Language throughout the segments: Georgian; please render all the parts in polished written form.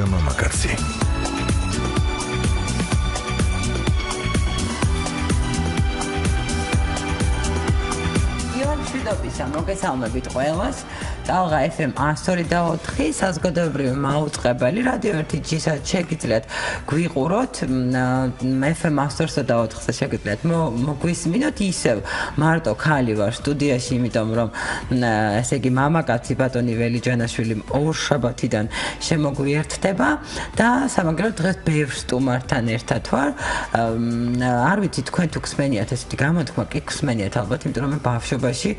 და მამაკაცი. მშვიდობისა, მოგესალმებით ყველას. Წალღა FM 102.4 საზოგადოებრივი მაუწყებელი რადიო 1-ში შეგიძლიათ გვიყუროთ. FM 102.4-ზე შეგიძლიათ მოგვისმინოთ ისევ მარტო ხალი ვარ სტუდიაში, იმიტომ რომ ესე იგი მამაკაცი ბატონი ველიჯანაშვილი ორ შაბათიდან შემოგვიერთდება და სამაგიეროდ დღეს ბევრ სტუმართან ერთად ვარ. არ ვიცი თქვენ თუ გსმენიათ ესეთი გამოთქმა, კი გსმენიათ ალბათ, იმიტომ რომ მე ბავშვობაში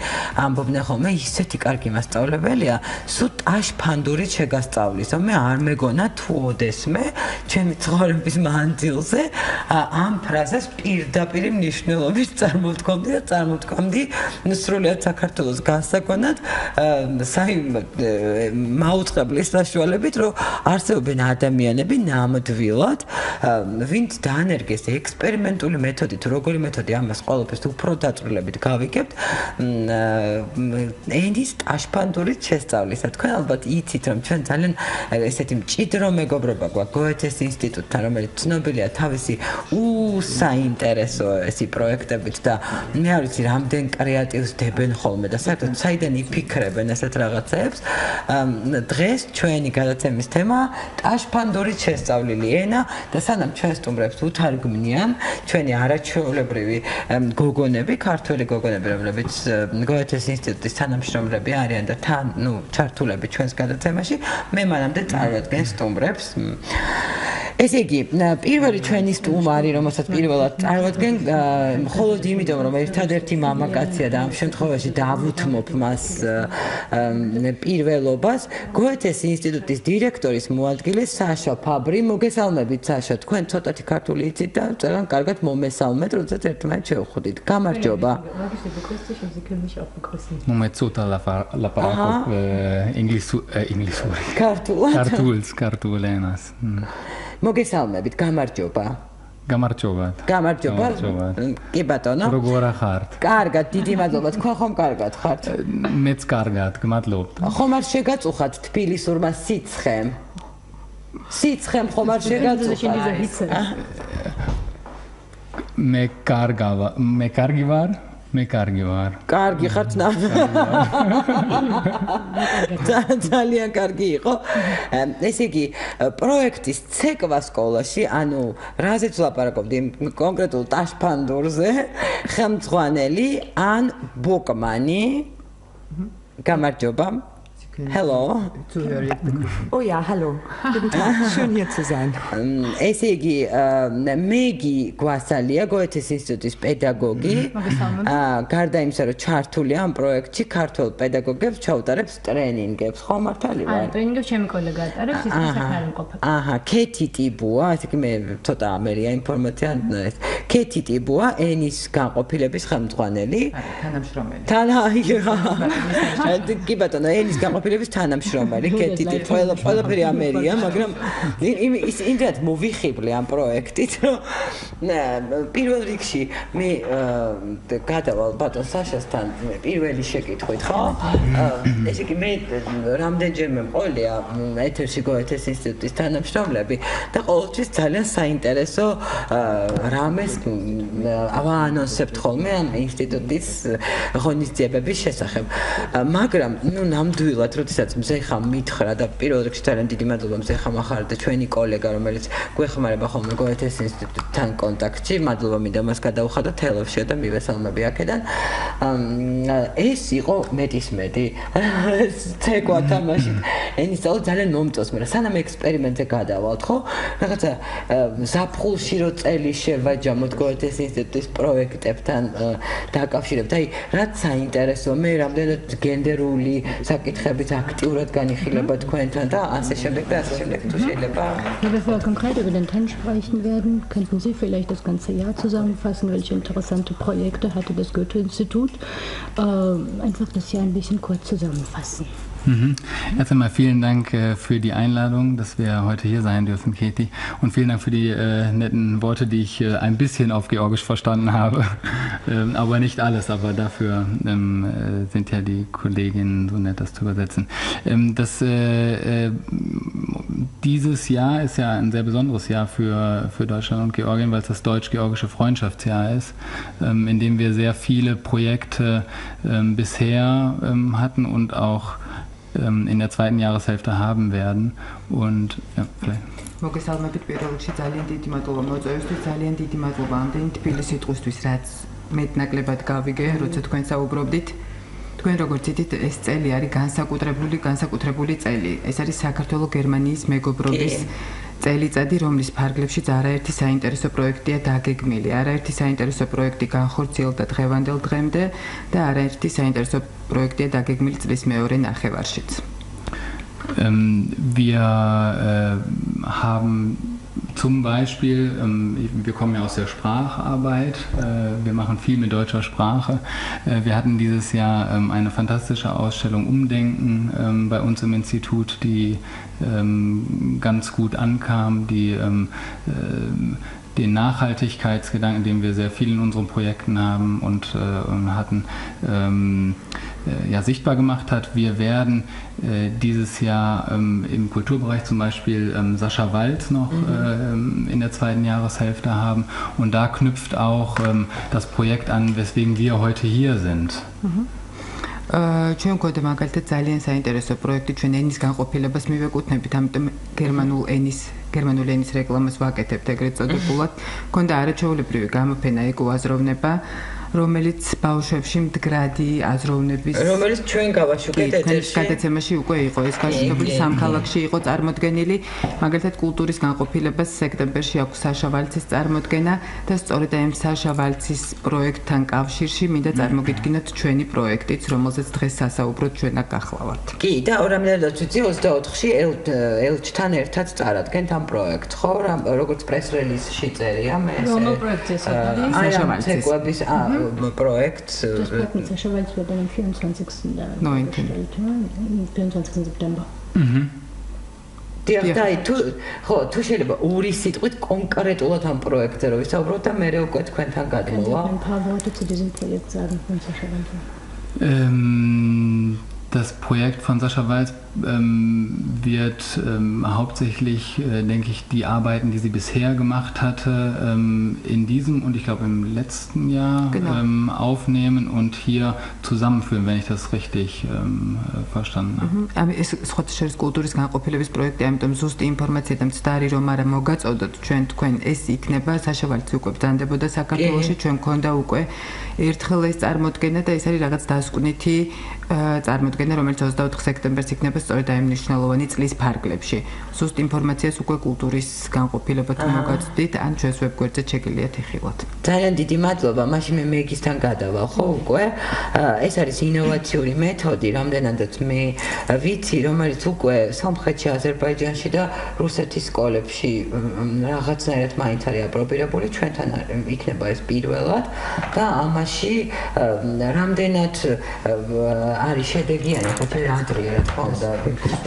ამბობდნენ ხოლმე ისეთი კარგი მასწავლებელია, სულ ტაშფანდურით შეგასწავლის. მე არ მეგონა თუ ოდესმე ჩემი ცხოვრების მანძილზე ამ ფრაზას პირდაპირ მნიშვნელობით წარმოვთქვამდი სრულიად საქართველოს გასაგონად მაუწყებლის საშუალებით, რომ არსებობენ ადამიანები ნამდვილად, ვინც დაანერგეს ექსპერიმენტული მეთოდით, როგორი მეთოდი ამას ყოველთვის უფრო დაწვრილებით გავიგებთ. ენის ტაშფანდურით შესწავლისა. თქვენ ალბათ იცით, რომ ჩვენ ძალიან ესეთი მჭიდრო მეგობრობა გვაქვს გოეთეს ინსტიტუტთან, რომელიც ცნობილია თავისი უსაინტერესო ესი პროექტებით და მე არ ვიცი, რამდენ კრეატივს დებენ ხოლმე და საერთოდ საიდან იფიქრებენ ესეთ რაღაცებს. დღეს ჩვენი გადაცემის თემა ტაშფანდურით შესწავლილი ენა და სანამ ჩვენ სტუმრებს უთარგმნიან ჩვენი არაჩვეულებრივი გოგონები, ქართველი გოგონები, რომლებიც გოეთეს ინსტიტუტის თანამშრომლები არიან და ჩართულები ჩვენს გადაცემაში, მე მანამდე წარვადგენ სტუმრებს. ესე იგი, პირველი ჩვენი სტუმარი, რომელსაც პირველად წარვადგენ, მხოლოდ იმიტომ, რომ ერთადერთი მამაკაცია და ამ შემთხვევაში დავუთმობ მას პირველობას, გოეთეს ინსტიტუტის დირექტორის მოადგილე საშა ფაბრი. მოგესალმებით, საშა, თქვენ ცოტათი ქართული იცით და ძალიან კარგად მომესალმეთ, როდესაც ერთმანეთს შევხვდით. გამარჯობა. Moment ცოტა ლაპარაკობ ინგლისური. ქართულენას. მოგესალმებით, გამარჯობა. გამარჯობა. კი ბატონო. როგორ ხართ? კარგად, დიდი მადლობა. თქვენ ხომ კარგად ხართ? მეც კარგად, გმადლობთ. ხომ არ შეგაწუხათ თბილისურმა სიცხემ? სიცხემ ხომ არ შეგაწუხათ? მე კარგი ვარ. კარგი ხართ ნა. ძალიან კარგი იყო. ესე იგი, პროექტის ცეკვა სკოლაში, ანუ რაზეც ვლაპარაკობდი კონკრეტულ ტაშფანდურზე, ხელმძღვანელი ან ბოკმანი. გამარჯობა. Hello. Oh ja, hallo. Guten Tag. Schön hier zu sein. ესე იგი, მეგი გვასალია, გოეთეს ინსტიტუტის პედაგოგი. გარდა იმისა, რომ ჩართულია ამ პროექტში, ქართველ პედაგოგებს ჩაუტარებს ტრენინგებს. ხო, მართალი ვარ? ტრენინგებს ჩემი კოლეგა ატარებს, ის საქმე მყოფა. ქეთი ტიბუა, ასე კი მე ცოტა ამერია ინფორმაცია. ქეთი ტიბუა, ენის განყოფილების ხელმძღვანელი. თანამშრომელი. კი ბატონო, ენის განყოფილების თანამშრომელი, ქეთი ტიბ, ყველაფერი ამერია, მაგრამ იმდენად მოვიხიბლე ამ პროექტით, რომ პირველ რიგში მე გადავალ ბატონ საშასთან პირველი შეკითხვით, ხო? ესე იგი, მე რამდენჯერმე მყოლია ეთერში გოეთეს ინსტიტუტის თანამშრომლები და ყოველთვის ძალიან საინტერესო რამეს ავაანონსებთ ხოლმე ამ ინსტიტუტის ღონისძიებების შესახებ. მაგრამ, ნამდვილად, როდესაც მზეხა მითხრა და პირველ რიგში ძალიან დიდი მადლობა მზეხა მახარდა ჩვენი კოლეგა, რომელიც გვეხმარება ხოლმე გოეთეს ინსტიტუტთან კონტაქტში. მადლობა მინდა მას გადავხადო თელევში და მივესალმები აქედან. ეს იყო მეტისმეტი ცეკვა თამაში. ენისწავლა ძალიან მომწონს, მაგრამ სანამ ექსპერიმენტზე გადავალთ, ხო? რაღაცა ზაფხულში რო წელი შევაჯამოთ გოეთეს ინსტიტუტის პროექტებთან დაკავშირებთ. აი, რაც საინტერესოა, მე რამდენად გენდერული საკითხებით aktiviert განიხილება თქვენთან და ასე შემდეგ და ასე შემდეგ თუ შეიძლება. Bevor wir konkret über den Trend sprechen werden, könnten Sie vielleicht das ganze Jahr zusammenfassen, welche interessante Projekte hatte das Goethe-Institut? Einfach das Jahr ein bisschen kurz zusammenfassen. Erst einmal vielen Dank für die Einladung, dass wir heute hier sein dürfen, Katie. Und vielen Dank für die netten Worte, die ich ein bisschen auf Georgisch verstanden habe. Aber nicht alles, aber dafür sind ja die Kolleginnen so nett, das zu übersetzen. dieses Jahr ist ja ein sehr besonderes Jahr für Deutschland und Georgien, weil es das deutsch-georgische Freundschaftsjahr ist, in dem wir sehr viele Projekte bisher hatten und auch in der zweiten Jahreshälfte haben werden. Und ja, vielleicht. მოგესალმებით პირველ რიგში ძალიან დიდი მადლობა მოწვევისთვის, ძალიან დიდი მადლობა ამდენი თბილი სიტყვისთვის, რაც მეტნაკლებად გავიგე, როცა თქვენ საუბრობდით. თქვენ როგორც იცით, ეს წელი არის განსაკუთრებული წელი. ეს არის საქართველო-გერმანიის მეგობრობის წელიწადი, რომლის ფარგლებშიც არაერთი საინტერესო პროექტია დაგეგმილი. არაერთი საინტერესო პროექტი განხორციელდა დღევანდელ დღემდე და არაერთი საინტერესო პროექტია დაგეგმილი წლის მეორე ნახევარშიც. Wir haben zum Beispiel, wir kommen ja aus der Spracharbeit, wir machen viel mit deutscher Sprache. Wir hatten dieses Jahr eine fantastische Ausstellung Umdenken bei uns im Institut, die ganz gut ankam, die den Nachhaltigkeitsgedanken, den wir sehr viel in unseren Projekten haben und hatten, sichtbar gemacht hat. Wir werden dieses Jahr im Kulturbereich zum Beispiel Sascha Walz noch in der zweiten Jahreshälfte haben und da knüpft auch das Projekt an, weswegen wir heute hier sind. ჩვენ გვქონდა მაგალითად ძალიან საინტერესო პროექტი ჩვენ ენის განყოფილებას მივეკუთვნებით, ამიტომ გერმანული ენის რეკლამას ვაკეთებთ ეგრეთ წოდებულად. მქონდა არაჩვეულებრივი გამოფენა ეკოაზროვნება, რომელიც ბავშვებში მდგრადი აზროვნების რომელიც ჩვენ გავაშუქეთ ეთერში გადაცემაში უკვე იყო ეს გაშუქებული სამქალაქში იყო წარმოდგენილი. მაგალითად კულტურის განყოფილებას სექტემბერში აქვს საშა ვალცის წარმოდგენა და სწორედ ამ საშა ვალცის პროექტთან კავშირში მინდა წარმოგიდგინოთ ჩვენი პროექტიც, რომელზეც დღეს სასაუბროდ ჩვენ აქ გახლავართ. კი, და რამდენადაც ვიცი 24-ში ელჩთან ერთად წარადგენთ ამ პროექტს, ხო? როგორც პრეს-რელიზში წერია მე ესე. რომელ პროექტს ეს არის? საშა ვალცის Projekt. Das Projekt mit Sascha Walz wird dann am 24. vorgestellt, 24. September. თუ შეიძლება ორი სიტყვით კონკრეტულად ამ პროექტზე რომ ვისაუბროთ და მე უკვე თქვენთან გადმოვა. Ein paar Worte zu diesem Projekt sagen von Sascha Walz. Das Projekt von Sascha Walz wird hauptsächlich, denke ich, die Arbeiten, die sie bisher gemacht hatte, in diesem und ich glaube im letzten Jahr aufnehmen und hier zusammenführen, wenn ich das richtig verstanden habe. ეს სხვათა შორის კულტურის განყოფილების პროექტი, ამიტომ ზუსტი ინფორმაცია და მცდარი რომ არა მოგაწოდოთ ჩვენ თქვენ ეს იქნება საშა ვალცი უკვე ბრძანდებოდა საქართველოში, ჩვენ მქონდა უკვე ერთხელ ეს წარმოდგენა და ეს არის რაღაც დასკვნითი წარმოდგენა, რომელიც 24 სექტემბერს იქნება სწორედ ამ მნიშვნელოვანი წლის ფარგლებში. ზუსტ ინფორმაციას უკვე კულტურის განყოფილებად მოგაწვდით, ან ჩვენს ვებგვერდზე შეგიძლიათ იხილოთ. ძალიან დიდი მადლობა. მაშინ მე მეგისთან გადავალ, ხო უკვე? ეს არის ინოვაციური მეთოდი, რამდენადაც მე ვიცი, რომელიც უკვე სამხრეთში, აზერბაიჯანში და რუსეთის სკოლებში რაღაცნაირად მაინც არის აპრობირებული, ჩვენთან იქნება ეს პირველად და ამაში რამდენად არის შედეგიანი, ხო, ადრია რა თქმა უნდა,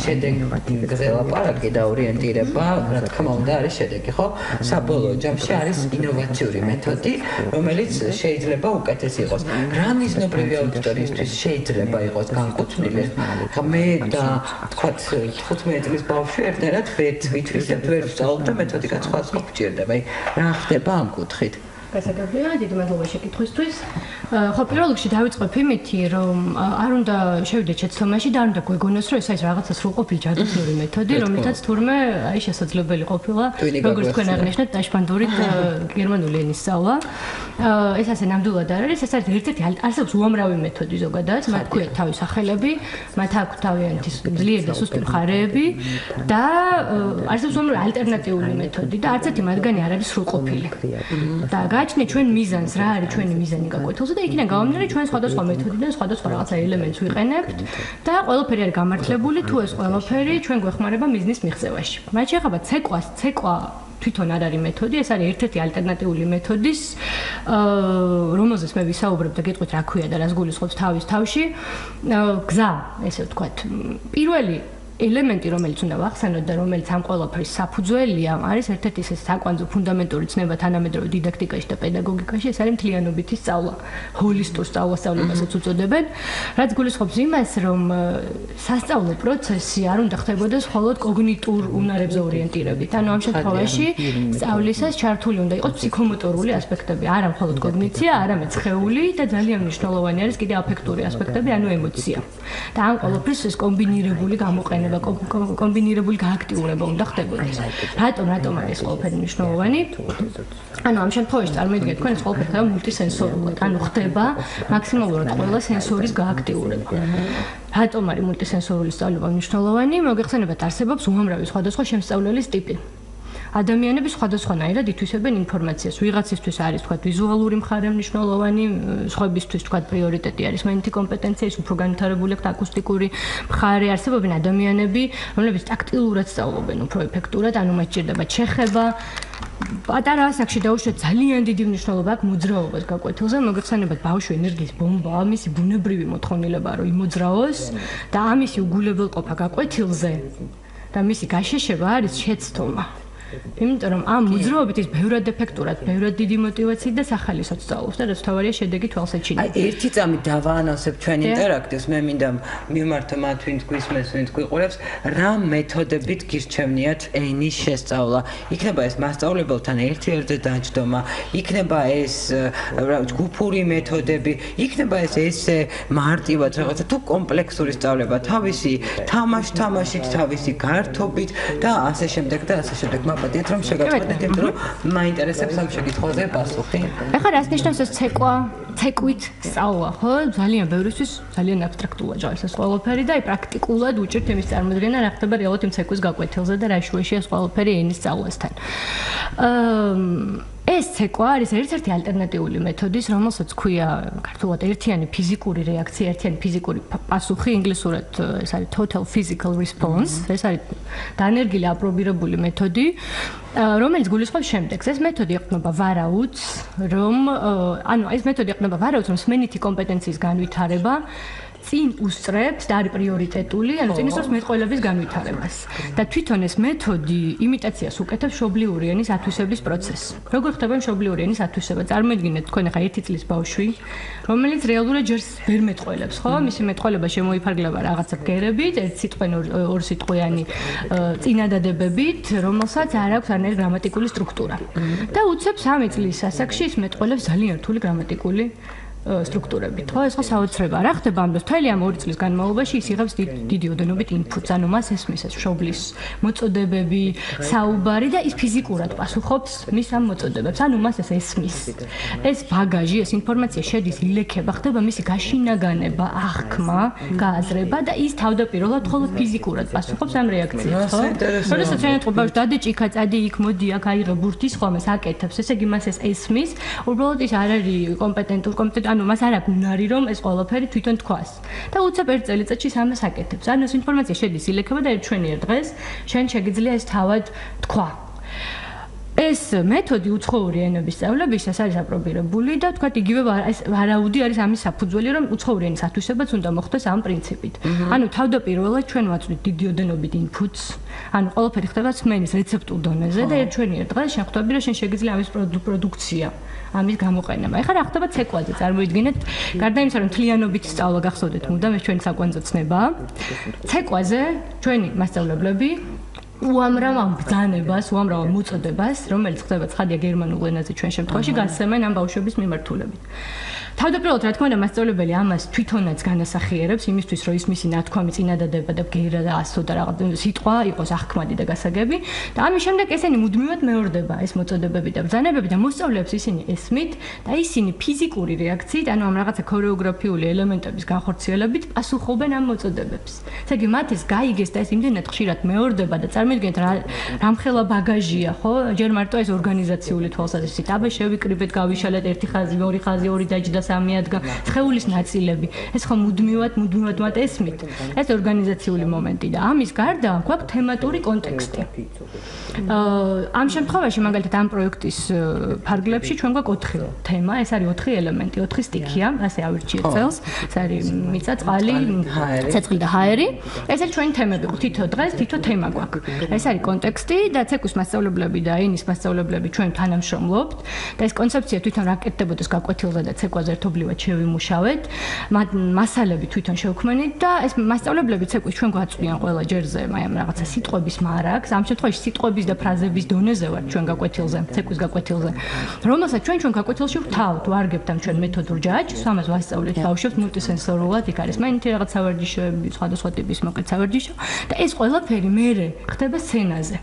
შედეგზე ლაპარაკი და ორიენტირება, რა თქმა უნდა, არის შედეგი, ხო? საბოლოო ჯამში არის ინოვაციური მეთოდი, რომელიც შეიძლება უკეთესი იყოს. რა მიზნობრივი აუდიტორიისთვის შეიძლება იყოს განკუთვნილი? მე და თქვათ 15 წლის ბავშვი ერთად ვიტვისებთ, ვერ ვსწავლობ და მეთოდიკაც ხალხს მოგჭირდება. აი, რა ხდება ამ კუთხით? გასაგებია, დიდი მადლობა შეკითხვისთვის. ხო, პირველ რიგში დავიწყებ იმითი, რომ არ უნდა შევიდეთ შეცდომაში და არ უნდა გვეგონოს, რომ ეს არის რაღაცა სრულყოფილი ჯადოქრული მეთოდი, რომლითაც თურმე აი შესაძლებელი ყოფილა, როგორც თქვენ აღნიშნეთ, დაშფანდურით გერმანული ენის სწავლა. ეს ასე ნამდვილად არ არის, ეს არის ერთ-ერთი არსებობს უამრავი მეთოდი ზოგადად, მათ ქვია თავის სახელები, მათ აქვს თავიანთი ძლიერი და სუსტი მხარეები და არსებობს უამრავი ალტერნატიული მეთოდი და არც ერთი მათგანი არ არის სრულყოფილი. და გააჩნიეთ ჩვენ მიზანს, რა არის ჩვენი მიზანი გაკვეთილზე და იქიდან გამომდინარე ჩვენ სხვადასხვა მეთოდიდან სხვადასხვა რაღაცა ელემენტს ვიყენებთ და ყველაფერი არის გამართლებული, თუ ეს ყველაფერი ჩვენ გვეხმარება მიზნის მიღწევაში. მათ შეეხება ცეკვა თვითონ არ არის მეთოდი, ეს არის ერთ-ერთი ალტერნატიული მეთოდის, რომელზეც მე ვისაუბრებ და გეტყვით რა ქვია და რას გულისხმობს თავის თავში. გზა, ესე ვთქვათ. პირველი ელემენტი, რომელიც უნდა ვახსენოთ და რომელიც ამ ყველაფრის საფუძველია, არის ერთ-ერთი ეს საკვანძო ფუნდამენტური ცნება თანამედროვე დიდაქტიკაში და პედაგოგიკაში, ეს არის მთლიანობითი სწავლა, ჰოლისტურ სწავლებასაც უწოდებენ, რაც გულისხმობს იმას, რომ სასწავლო პროცესი არ უნდა ხდებოდეს მხოლოდ კოგნიტურ უნარებზე ორიენტირებით. ანუ ამ შემთხვევაში სწავლისას ჩართული უნდა იყოს ფსიქომოტორული ასპექტები, არა მხოლოდ კოგნიცია, არამედ სხეული და ძალიან მნიშვნელოვანი არის კიდე აფექტური ასპექტები, ანუ ემოცია. და ამ ყველაფრის ეს კომბინირებული გამოყენება, კომბინირებული გააქტიურება უნდა ხდებოდეს. რატომ არის ყველაფერი მნიშვნელოვანი? ანუ ამ შემთხვევაში წარმოიდგინეთ, თქვენ ეს ყველაფერი ხდება მულტისენსორულად, ანუ ხდება მაქსიმალურად ყველა სენსორის გააქტიურება. რატომ არის მულტისენსორული სწავლება მნიშვნელოვანი? მოგეხსენებათ, არსებობს უამრავი სხვადასხვა შემსწავლელის ტიპი. ადამიანები სხვადასხვანაირად ითვისებენ ინფორმაციას. ვიღაცისთვის არის თქვა ვიზუალური მხარე მნიშვნელოვანი, სხვებისთვის თქვა პრიორიტეტი არის მენთი კომპეტენცია, ის უფრო განვითარებული აქვს აკუსტიკური მხარე. არსებობენ ადამიანები, რომლებიც ტაქტილურად სწავლობენ უფრო ეფექტურად, ანუ მათ სჭირდება ჩეხება. პატარა ასაკში დაუშვათ ძალიან დიდი მნიშვნელობა აქვს მოძრაობას გაკვეთილზე. მოგეხსენებათ, ბავშვი ენერგიის ბომბა, მისი ბუნებრივი მოთხოვნილებაა, რომ იმოძრაოს და ამისი უგულებელყოფა გაკვეთილზე და მისი გაშეშება არის შეცდომა. იმიტომ რომ ამ მოძრაობით ის ბევრად ეფექტურად, ბევრად დიდი мотивაციით და სახალისოდ სწავლობს და რაც თავარია შედეგი თვალსაჩინო. აი ერთი წამით დავაანონსებ ჩვენ ინტერაქტივს, მე მინდა მიმართო მათ ვინც გვისმენს, ვინც გვიყურებს, რა მეთოდებით გირჩევნიათ ენის შესწავლა. იქნება ეს მასწავლებელთან ერთ-ერთზე დაჯდომა, იქნება ეს ჯგუფური მეთოდები, იქნება ეს ესე მარტივად რაღაცა თუ კომპლექსური სწავლება, თავისი თამაშით, თავისი გართობით და ასე შემდეგ და ასე შემდეგ. მაპატიეთ რომ შეგაწყვეტეთ, იმიტომ რომ მაინტერესებს ამ შეკითხვაზე პასუხი. ეხლა რას ნიშნავს ეს ცეკვით სწავლა, ხო? ძალიან ბევრისთვის ძალიან აბსტრაქტულად ჟღერს ეს ყველაფერი და აი პრაქტიკულად უჭირთ იმის წარმოდგენა, რა ხდება რეალურად იმ ცეკვის გაკვეთილზე და რა შუაში ეს ყველაფერი ენის სწავლასთან. ეს ცეკვა არის ერთ-ერთი ალტერნატიული მეთოდის, რომელსაც ქვია ქართულად ერთიანი ფიზიკური რეაქცია, ერთიანი ფიზიკური პასუხი, ინგლისურად ეს არის total physical response, ეს არის დანერგილი აპრობირებული მეთოდი, რომელიც გულისხმობს შემდეგს. ეს მეთოდი ეყრდნობა ვარაუდს, რომ ეს მეთოდი ეყრდნობა ვარაუდს, რომ სმენითი კომპეტენციის განვითარება წინ უსწრებს და არის პრიორიტეტული, ანუ წინ უსწრებს მეტყველების განვითარებას. და თვითონ ეს მეთოდი იმიტაციას უკეთებს მშობლიური ენის ათვისების პროცესს. როგორ ხდება მშობლიური ენის ათვისება? წარმოიდგინეთ, თქვენ ახლა 1 წლის ბავშვი, რომელიც რეალურად ჯერს ვერ მეტყველებს, ხო? მისი მეტყველება შემოიფარგლება რაღაცა ბგერებით, ერთ სიტყვენ ორ სიტყვიანი წინადადებებით, რომელსაც არ აქვს არანაირი გრამატიკული სტრუქტურა. და უცებ 3 წლის ასაკში ის მეტყველებს ძალიან რთული გრამატიკული სტრუქტურებით, ხო? ეს ხო საოცრება. რა ხდება ამ დროს? მთელი ამ 2 წლის განმავლობაში ის იღებს დიდი ოდენობით ინფუტს, ანუ მას ესმის ეს მშობლის მოწოდებები, საუბარი და ის ფიზიკურად პასუხობს მის ამ მოწოდებებს. ანუ მას ეს ესმის. ეს ბაგაჟი, ეს ინფორმაცია შედის, ილექება, ხდება მისი გაშინაგანება, აღქმა, გააზრება და ის თავდაპირველად მხოლოდ ფიზიკურად პასუხობს ამ რეაქციებს, ხო? როდესაც ჩვენ ეთქვა ბავშვი დადი ჭიქა, წადი იქ, მოდი აქ აიღე ბურთის, ხომ ეს აკეთებს. ესე იგი მას ეს ესმის, უბრალოდ ის არ არის კომპეტენტური ანუ მას არ აქვს უნარი რომ ეს ყველაფერი თვითონ თქვას. და უცებ ერთ წელიწადში ამას აკეთებს. ანუ ეს ინფორმაცია შედის, ილექება და ერთშვენიერ დღეს შენ შეგიძლია ეს თავად თქვა. ეს მეთოდი უცხოური ენების სწავლებისას არის აპრობირებული და თქვა იგივე ვარაუდი არის ამის საფუძველი, რომ უცხოური ენის ათვისებაც უნდა მოხდეს ამ პრინციპით. ანუ თავდაპირველად ჩვენ ვაწვდით დიდი ოდენობით ინფუტს, ანუ ყველაფერი ხდება სმენის რეცეპტულ დონეზე და ერთშვენიერ დღეს შენ ხვდები, რომ შენ შეგიძლია ამის პროდუქცია. ამის გამოყენება. ეხლა რა ხდება ცეკვაზე? წარმოიდგინეთ, გარდა იმისა, რომ მთლიანობით სწავლა გახსოვდეთ მუდამ, ეს ჩვენი საკვანძო ცნებაა. ცეკვაზე ჩვენი მასწავლებლები უამრავ ბრძანებას, უამრავ მოწოდებას, რომელიც ხდება ცხადია გერმანულ ენაზე ჩვენ შემთხვევაში, გასცემენ ამ ბავშვების მიმართულებით. თავდაპირველად რა თქმა უნდა მასწავლებელი ამას თვითონაც განასახიერებს იმისთვის რომ ის მისი ნათქვამი წინადადება და ბგერა და ასო და რაღაც სიტყვა იყოს აღქმადი და გასაგები და ამის შემდეგ ესენი მუდმივად მეორდება ეს მოწოდებები და ბრძანებები და მოსწავლეებს ისინი ესმით და ისინი ფიზიკური რეაქციით ანუ ამ რაღაცა ქორეოგრაფიული ელემენტების განხორციელებით პასუხობენ ამ მოწოდებებს. ესე იგი მათ ეს გაიგეს და ეს იმდენად ხშირად მეორდება და წარმოიდგინეთ რამხელა ბაგაჟია ხო? ჯერ მარტო ეს ორგანიზაციული თვალსაზრისით აბა შევიკრიბეთ გავიშალეთ ერთი ხაზი, ორი ხაზი, ორი დაჯდა 303 ადგა სხეულის ნაწილები ეს ხო მუდმივად მათ ესმით ეს ორგანიზაციული მომენტი და ამის გარდა გვაქვს თემატური კონტექსტი ამ შემთხვევაში მაგალითად ამ პროექტის ფარგლებში ჩვენ გვაქვს 4 თემა ეს არის 4 ელემენტი 4 სტიქია ასე ავირჩიეთ წელს ეს არის მიწა წყალი ცეცხლი და ჰაერი ეს არის ჩვენი თემები თითო დღეს თითო თემა გვაქვს ეს არის კონტექსტი და ცეკვის მასწავლებლები და ენის მასწავლებლები ჩვენ თანამშრომლობთ და ეს კონცეფცია თვითონ რა კეთდებოდეს გაკვეთილზე და ცეკვაზე ერთობლივად შევიმუშავეთ მასალები თვითონ შევქმნით და ეს მასწავლებლები ცეკვის ჩვენ გვაწვდიან ყველა ჯერზე აი რაღაცა სიტყვების მარაგს ამ შემთხვევაში სიტყვების და ფრაზების დონეზე ვარ ჩვენ გაკვეთილზე ცეკვის გაკვეთილზე რომელსაც ჩვენ გაკვეთილში ვთავთ ვარგებთ ამ ჩვენ მეთოდურ ჯაჭვს ამას ვასწავლეთ ბავშვებს მულტისენსორულად იქ არის მაინც რაღაც სავარჯიშოები სხვადასხვა ტიპის მოკლედ სავარჯიშო და ეს ყველაფერი მერე ხდება სცენაზე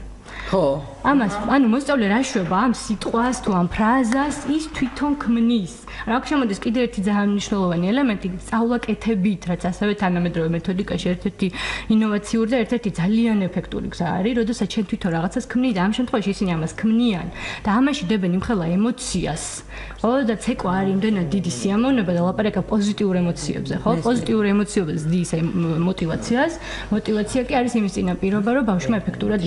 ხო ამას ანუ მოსწავლე რა შვება ამ სიტყვას თუ ამ ფრაზას ის თვითონ ქმნის რა შემოდის კიდე ერთი ძალიან მნიშვნელოვანი ელემენტი სწავლაკეთებით რაც ასევე თანამედროვე მეთოდიკაში ერთ-ერთი ინოვაციური და ერთ-ერთი ძალიან ეფექტური გზა არის როდესაც ჩვენ თვითონ რაღაცას ქმნით და ამ შემთხვევაში ისინი ამას ქმნიან და ამაში დებენ იმხელა ემოციას ხო და ცეკვა არის იმდენად დიდი სიამოვნება და ლაპარაკა პოზიტიურ ემოციებზე ხო პოზიტიურ ემოციებს ზრდის მოტივაციას მოტივაცია კი არის იმის წინაპირობა რომ ბავშვმა ეფექტურად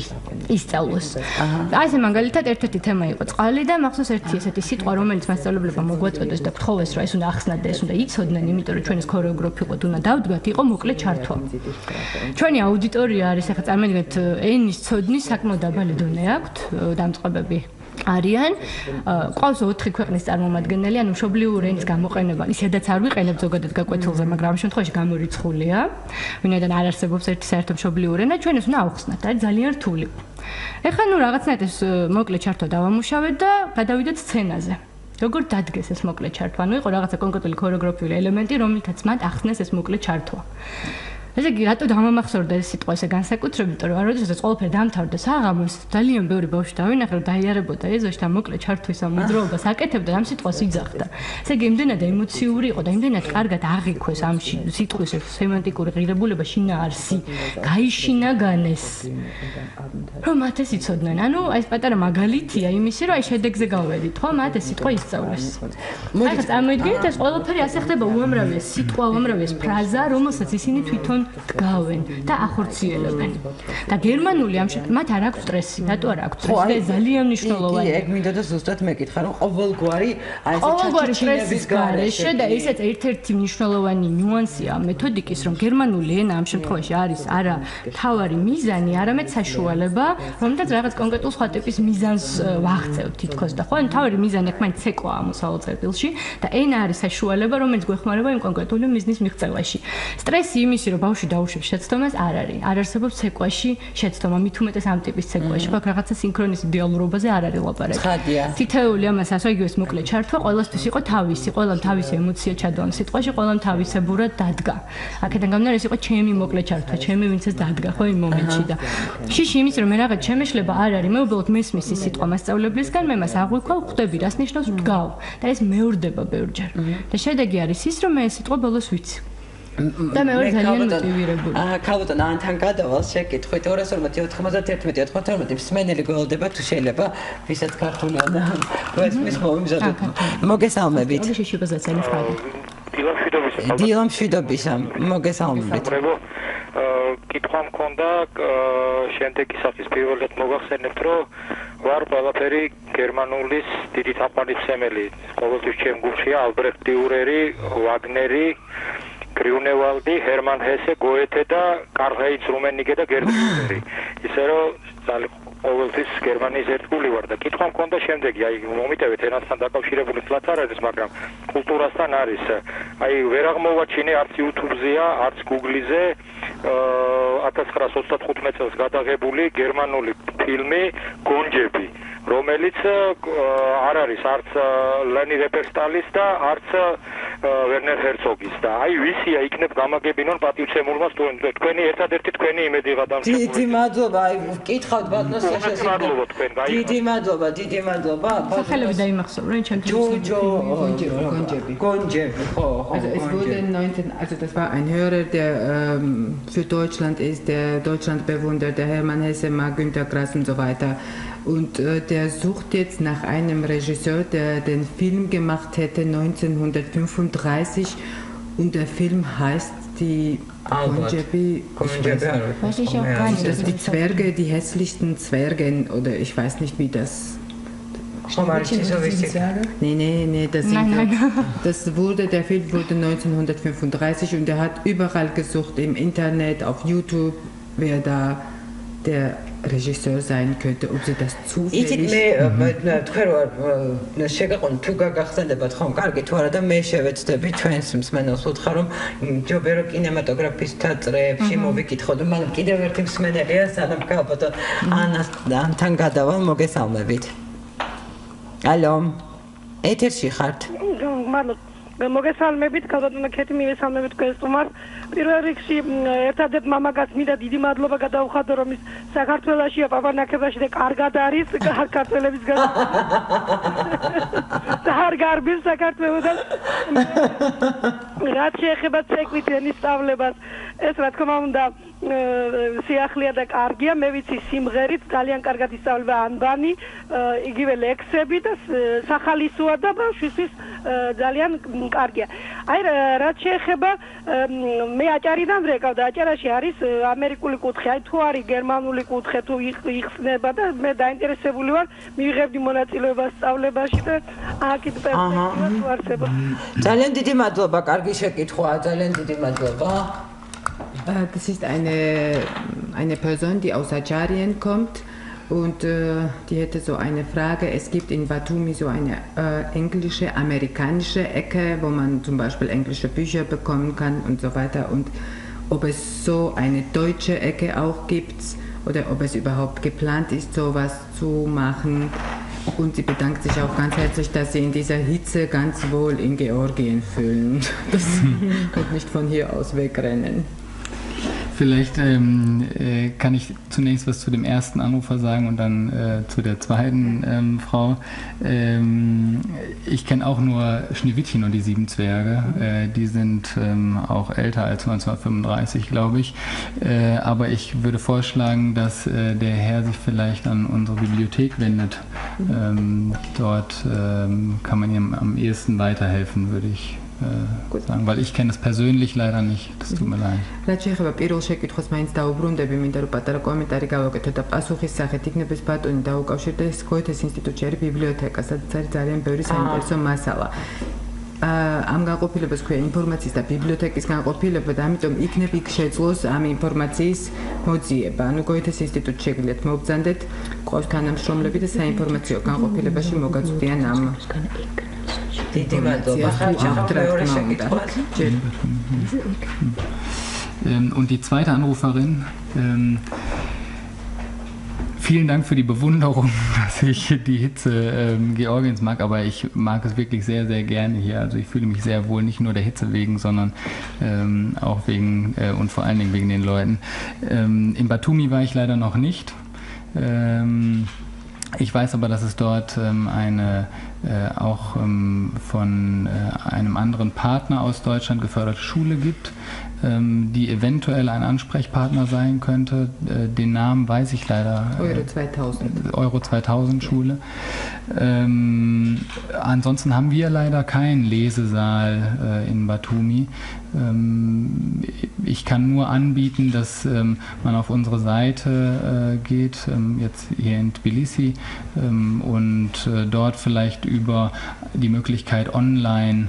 ისწავლოს აი ესე მაგალითად ერთ-ერთი თემა იყო წყალი და მახსოვს ერთი ესეთი სიტყვა რომელიც მასწავლებლებმა მოგვაწოდეს და გთხოვეს რომ ეს უნდა ახსნათ და ეს უნდა იცოდნენ იმიტომ რომ ჩვენ ეს ქორეოგრაფი ვიყოთ უნდა დავდგათ იყო მოკლე ჩართვა ჩვენი აუდიტორია არის ახლა წარმოიდგინეთ ენის ცოდნის საკმაოდ დაბალი დონე აქვთ დამწყებები არიან ყავს 4 ქვეყნის წარმომადგენელი ანუ მშობლიური ენის გამოყენება ისედაც არ ვიყენებ ზოგადად გაკვეთილზე მაგრამ ამ შემთხვევაში გამორიცხულია ვინაიდან არ არსებობს ერთი საერთო მშობლიური ენა ჩვენ ეს უნდა ავხსნათ არის ძალიან რთული ეხლა ნუ რაღაცნაირად ეს მოკლე ჩართვა დავამუშავეთ და გადავიდეთ სცენაზე როგორ დადგეს ეს მოკლე ჩართვა ანუ იყო რაღაცა კონკრეტული ქორეოგრაფიული ელემენტი რომელთაც მათ ახსნეს ეს მოკლე ჩართვა ესე იგი რატო დამამახსოვრდა ეს სიტყვა ესე განსაკუთრებით იმიტომ რომ როდესაც ყველაფერი დამთავრდა საღამოს ძალიან ბევრი ბავშვი დავინახე რომ დაიარებოდა ეზოში და მოკლე ჩართვის ამ მოძრაობას აკეთებდა და ამ სიტყვას იძახდა ესე იგი იმდენად ემოციური იყო და იმდენად კარგად აღიქვეს ამ სიტყვის სემანტიკური ღირებულება შინაარსი გაიშინა განეს რომ მათ ეს იცოდნენ ანუ აი ეს პატარა მაგალითია იმისი რომ აი შედეგზე გავედით ხო მათ ეს სიტყვა ისწავლეს აი წარმოიდგინეთ ეს ყველაფერი ასე ხდება უამრავი სიტყვა უამრავი ფრაზა რომელსაც ისინი თვითონ დგავენ და ახორციელებენ. და გერმანული ამ შემთხვევაში მათ არ აქვს სტრესი, რატო არ აქვს სტრესი? ეს ძალიან მნიშვნელოვანია. კი, ეგ მინდა და ზუსტად მეკითხა, რომ ყოველგვარი აი ეს ჩაჩუჩინების გარეშე და ესეც ერთ-ერთი მნიშვნელოვანი ნიუანსია მეთოდიკის, რომ გერმანული ენა ამ შემთხვევაში არის არა თავარი მიზანი, არამედ საშუალება, რომელთაც რაღაც კონკრეტულ სხვა ტიპის მიზანს ვაღწევთ თითქოს და ხო, თავარი მიზანი აქ მაინც ცეკვაა მოსავალ წერტილში და ენა არის საშუალება, რომელიც გვეხმარება იმ კონკრეტული მიზნის მიღწევაში. სტრესი იმისი, რომ ბავშვი დაუშვებს შეცდომას არ არის. არ არსებობს ცეკვაში შეცდომა, მით უმეტეს ამ ტიპის ცეკვაში. ხო, რაღაცა სინქრონის იდეალურობაზე არ არის ლაპარაკი. ხადია. თითოეული ამას ასე იგივეს მოკლე ჩართვა, ყველასთვის იყო თავისი, ყველამ თავისი ემოცია ჩადო ამ სიტყვაში, ყველამ თავისებურად დადგა. აქედან გამომდინარე ეს იყო ჩემი მოკლე ჩართვა, ჩემი ვინც ეს დადგა, ხო, იმ მომენტში და შიში იმის რომ მე რაღაც შემეშლება არ არის, მე უბრალოდ მესმის ის სიტყვა მასწავლებლისგან, მე მას აღვიქვავ, ხვდები რას ნიშნავს ვდგავ და ეს მეორდება ბევრჯერ. და შედეგი არის ის რომ მე ეს სიტყვა ბოლოს ვიცი. და მე ვარ ძალიან მოტივირებული. ქალბატონ ანთან გადავალ შეკითხვით 241-91-92 მსმენელი გველდება თუ შეიძლება ვისაც ქართული ანა ვესმის მომიმზადოთ. მოგესალმებით. შეშიბაზაცელი ფრაგი. დილამშვიდობის მოგესალმებით. კითხვა მქონდა შემდეგი სახის პირველად მოგახსენებთ რომ ვარ ყველაფერი გერმანულის დიდი თაყვანისმცემელი. ყოველთვის ჩემ გულშია ალბრეხტ დიურერი, ვაგნერი გრიუნევალდი, ჰერმან ჰესე, გოეთე და კარლ ჰაინც რუმენიგე და გერტ რიუტერი. ისე რომ ყოველთვის გერმანიის ერთგული ვარ და კითხვა მქონდა შემდეგი, აი მომიტევეთ ენასთან დაკავშირებული თლაც არ არის, მაგრამ კულტურასთან არის. აი ვერ აღმოვაჩინე არც YouTube-ზეა, არც Google-ზე 1935 წელს გადაღებული გერმანული ფილმი გონჯები, რომელიც არ არის არც ლენი რეპერსტალის და არც ვერნერ ჰერცოგის და აი ვისია იქნებ გამაგებინონ პატივცემულმა თქვენი ერთადერთი თქვენი იმედიღა დამშეკვლელი. დიდი მადლობა, აი ვკითხავთ ბატონოს დიდი მადლობა, დიდი მადლობა. სახელები დაიმახსოვრე ჩემთვის. Gongjebi, ho. Also es wurde also das war ein Hörer, der für Deutschland ist, der Deutschland bewundert, der Hermann Hesse, Günter Grass und so weiter. Und der sucht jetzt nach einem Regisseur, der den Film gemacht hätte 1935 und der Film heißt die Punjabi, weiß ich auch gar nicht. das die Zwerge, die hässlichsten Zwerge oder ich weiß nicht wie das. Nee, das der Film wurde 1935 und er hat überall gesucht im Internet, auf YouTube, wer da der Regisseur sein könnte, ob sie das zufällig... Алло, ეთერში ხართ? მოგესალმებით, ქალბატონო ქეთი მივესალმებით თქვენს სტუმარს. პირველ რიგში ერთადერთ მამაკაც მინდა დიდი მადლობა გადაუხადო, რომ ის საქართველოშია, პაპანაკებაში და კარგად არის ქართველებისგან. არ გარბის საქართველოსთან. რაც შეეხება ცეკვით ენის სწავლებას, ეს რა თქმა უნდა სიახლეა და კარგია, მე ვიცი სიმღერით ძალიან კარგად ისწავლება ანბანი, იგივე ლექსები და სახალისოა და ბავშვისთვის ძალიან კარგია. აი რაც შეეხება მე აჭარიდან ვრეკავ და აჭარაში არის ამერიკული კუთხე, აი თუ არის გერმანული კუთხე თუ იხსნება და მე დაინტერესებული ვარ, მივიღებდი მონაწილეობას სწავლებაში და აქეთ პერსპექტივა თუ არსებობს. ძალიან დიდი მადლობა, კარგი შეკითხვაა, ძალიან დიდი მადლობა. Das ist eine Person, die aus Adscharien kommt und die hätte so eine Frage. Es gibt in Batumi so eine englische, amerikanische Ecke, wo man zum Beispiel englische Bücher bekommen kann und so weiter. Und ob es so eine deutsche Ecke auch gibt oder ob es überhaupt geplant ist, sowas zu machen. Und sie bedankt sich auch ganz herzlich, dass sie in dieser Hitze ganz wohl in Georgien fühlen. Das wird nicht von hier aus wegrennen. Vielleicht kann ich zunächst was zu dem ersten Anrufer sagen und dann zu der zweiten Frau. Ich kenne auch nur Schneewittchen und die 7 Zwerge. Die sind auch älter als 1935, glaube ich. Aber ich würde vorschlagen, dass der Herr sich vielleicht an unsere Bibliothek wendet. Dort kann man ihm am ehesten weiterhelfen, würde ich sagen, weil ich kenne das persönlich leider nicht. Das tut mir leid. რაც შეეხება პირველ შეკითხვას, მაინც დაუბრუნდები, მინდა რომ პატარა კომენტარი გავაკეთო და პასუხის სახით იქნების ბატონი დაუკავშირდეს გოეთეს ინსტიტუტში არის ბიბლიოთეკა, სადაც არის ძალიან ბევრი საინტერესო მასალა. ამ განყოფილებას ქვია ინფორმაციის და ბიბლიოთეკის განყოფილება და ამიტომ იქნებ იქ შეძლოს ამ ინფორმაციის მოძიება. ანუ გოეთეს ინსტიტუტში შეგიძლიათ მობრძანდეთ, ყავს თანამშრომლები და საინფორმაციო განყოფილებაში მოგაწვდიან ამ დიდი მადლობა. მეორე შეკითხვა. Und die zweite Anruferin, vielen Dank für die Bewunderung, dass ich die Hitze Georgiens mag, aber ich mag es wirklich sehr, sehr gerne hier. Also ich fühle mich sehr wohl, nicht nur der Hitze wegen, sondern auch wegen und vor allen Dingen wegen den Leuten. In Batumi war ich leider noch nicht. Ich weiß aber, dass es dort auch von einem anderen Partner aus Deutschland geförderte Schule gibt, die eventuell ein Ansprechpartner sein könnte. Den Namen weiß ich leider. Euro 2000. Euro 2000 Schule. Ansonsten haben wir leider keinen Lesesaal in Batumi. Ich kann nur anbieten, dass man auf unsere Seite geht, jetzt hier in Tbilisi, und dort vielleicht über die Möglichkeit, online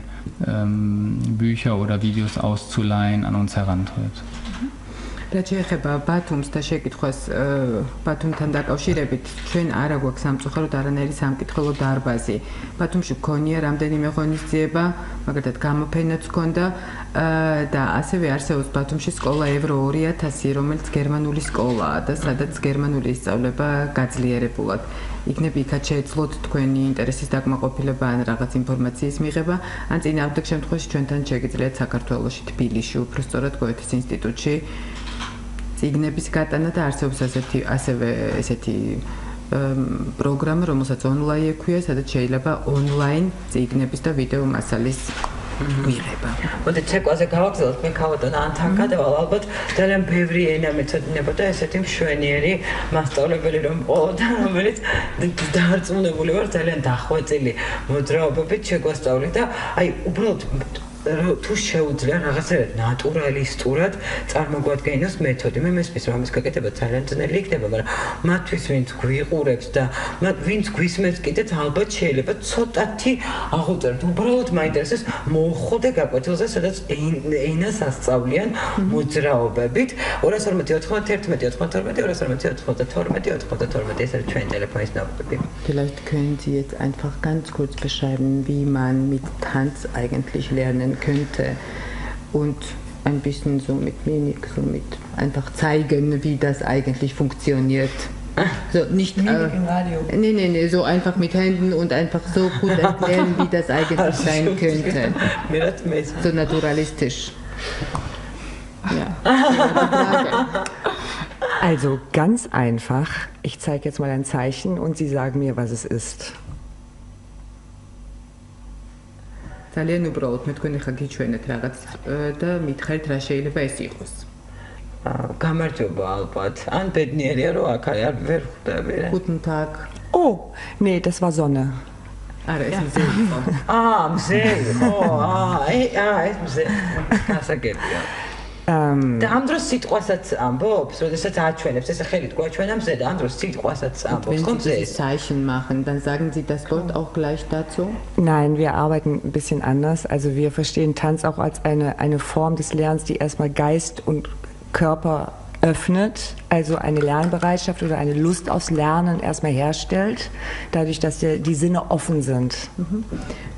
Bücher oder Videos auszuleihen, an uns herantritt. რაც შეეხება ბათუმს და შეკითხვას ბათუმთან დაკავშირებით, ჩვენ არა გვაქვს სამწუხაროდ არანაირი სამკითხველო დარბაზი. ბათუმში გქონია რამდენიმე ღონისძიება, მაგალითად გამოფენაც ჰქონდა და ასევე არსებობს ბათუმში სკოლა ევრო 2000, რომელიც გერმანული სკოლაა და სადაც გერმანული ისწავლება გაძლიერებულად. იქნებ იქაც შეეძლოთ თქვენი ინტერესის დაკმაყოფილება ან რაღაც ინფორმაციის მიღება, ან წინააღმდეგ შემთხვევაში ჩვენთან შეგიძლიათ საქართველოში, თბილისში, უბრალოდ გოეთეს ინსტიტუტში წიგნების გატანა და არსებობს ასევე ესეთი პროგრამა, რომელსაც ონლაინ ექვია, სადაც შეიძლება ონლაინ წიგნების და ვიდეო მასალის გვიღება. მოდი ცეკვაზე გავაგზავნოთ, მე ქავატონ ანთან გადავალ, ალბათ ძალიან ბევრი ენა მეცოდინებოდა ესეთი მშვენიერი მასწავლებელი რომ ყოლოდა, რომელიც დაარწმუნებული ვარ ძალიან დახვეწილი მოძრაობებით შეგვასწავლი და აი უბრალოდ თუ შეუძლია რაღაცა ნატურალისტურად წარმოგვადგენოს მეთოდი. მე მესმის რომ ამის გაკეთება ძალიან ძნელი იქნება, მაგრამ მათთვის ვინც გვიყურებს და ვინც გვისმენს კიდეც ალბათ შეიძლება ცოტათი აღუწერთ. უბრალოდ მაინტერესებს მოხდე გაკვეთილზე, სადაც ენას ასწავლიან მოძრაობებით. 240 242 ეს არის ჩვენი ტელეფონის ნომერი. Vielleicht können Sie jetzt einfach ganz kurz beschreiben, wie man mit Tanz eigentlich lernen könnte und ein bisschen so mit Mimik, so mit einfach zeigen, wie das eigentlich funktioniert. So nicht im Radio. Nee, so einfach mit Händen und einfach so gut erklären, wie das eigentlich sein könnte. So naturalistisch. Ja. Also ganz einfach. Ich zeige jetzt mal ein Zeichen und Sie sagen mir, was es ist. ძალიან უბრალოდ მე თქვენ ახლა გიჩვენეთ რაღაც და მითხარით რა შეიძლება ეს იყოს. გამარჯობა ალბათ. ან ბედნიერია რომ აქ არ ვერ ხვდები. Guten Tag. Oh, nee, das war Sonne. არა, ეს მზე იყო. მზე იყო. ეს მზე. გასაგებია. და ამ დროს სიტყვასაც ამბობს, როდესაც აჩვენებს, ესე ხელით გვაჩვენა მზე და ამ დროს სიტყვასაც ამბობს, Wenn Sie das Zeichen machen, dann sagen Sie das Wort auch gleich dazu? Nein, wir arbeiten ein bisschen anders. Also wir verstehen Tanz auch als eine Form des Lernens, die erstmal Geist und Körper öffnet, also eine Lernbereitschaft oder eine Lust aufs Lernen erstmal herstellt, dadurch, dass die Sinne offen sind.